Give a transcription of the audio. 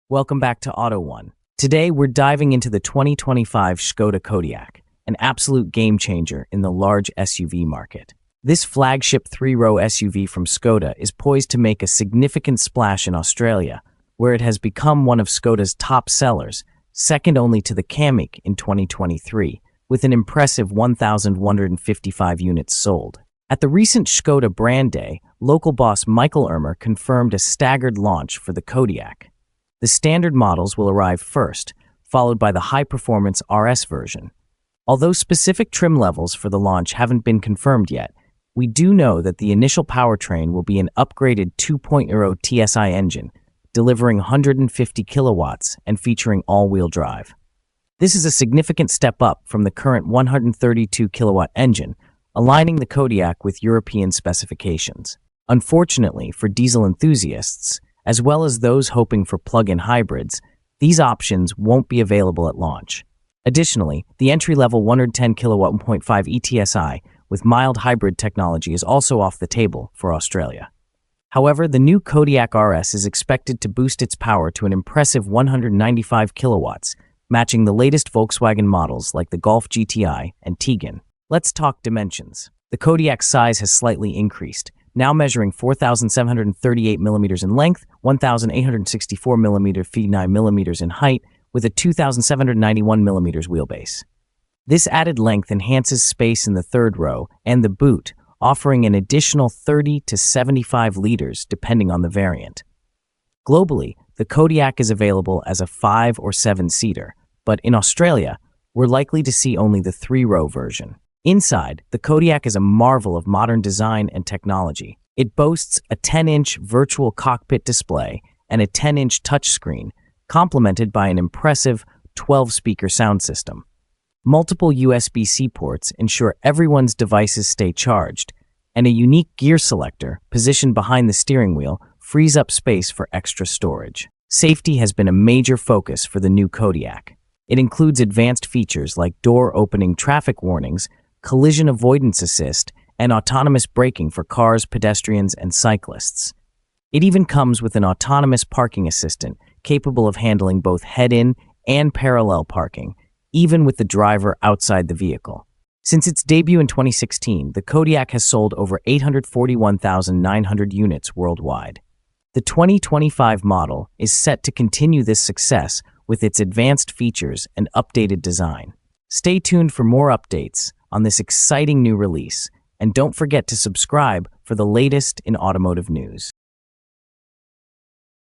Welcome back to Auto One. Today, we're diving into the 2025 Škoda Kodiaq, an absolute game changer in the large SUV market. This flagship three-row SUV from Škoda is poised to make a significant splash in Australia, where it has become one of Škoda's top sellers, second only to the Kodiaq in 2023, with an impressive 1,155 units sold. At the recent Škoda brand day, local boss Michael Ermer confirmed a staggered launch for the Kodiaq. The standard models will arrive first, followed by the high-performance RS version. Although specific trim levels for the launch haven't been confirmed yet, we do know that the initial powertrain will be an upgraded 2.0 TSI engine, delivering 150 kilowatts and featuring all-wheel drive. This is a significant step up from the current 132 kilowatt engine, aligning the Kodiaq with European specifications. Unfortunately for diesel enthusiasts, as well as those hoping for plug-in hybrids, these options won't be available at launch. Additionally, the entry-level 110 kilowatt 1.5 ETSI with mild hybrid technology is also off the table for Australia. However, the new Kodiaq RS is expected to boost its power to an impressive 195 kilowatts, matching the latest Volkswagen models like the Golf GTI and Tiguan. Let's talk dimensions. The Kodiaq's size has slightly increased, now measuring 4,738 millimeters in length, 1,864 feet 9 millimeters in height, with a 2,791 millimeters wheelbase. This added length enhances space in the third row and the boot, offering an additional 30 to 75 liters depending on the variant. Globally, the Kodiaq is available as a 5 or 7-seater, but in Australia, we're likely to see only the 3-row version. Inside, the Kodiaq is a marvel of modern design and technology. It boasts a 10-inch virtual cockpit display and a 10-inch touchscreen, complemented by an impressive 12-speaker sound system. Multiple USB-C ports ensure everyone's devices stay charged, and a unique gear selector positioned behind the steering wheel frees up space for extra storage. Safety has been a major focus for the new Kodiaq. It includes advanced features like door-opening traffic warnings, collision avoidance assist, and autonomous braking for cars, pedestrians, and cyclists. It even comes with an autonomous parking assistant capable of handling both head-in and parallel parking, even with the driver outside the vehicle. Since its debut in 2016, the Kodiaq has sold over 841,900 units worldwide. The 2025 model is set to continue this success with its advanced features and updated design. Stay tuned for more updates on this exciting new release, and don't forget to subscribe for the latest in automotive news.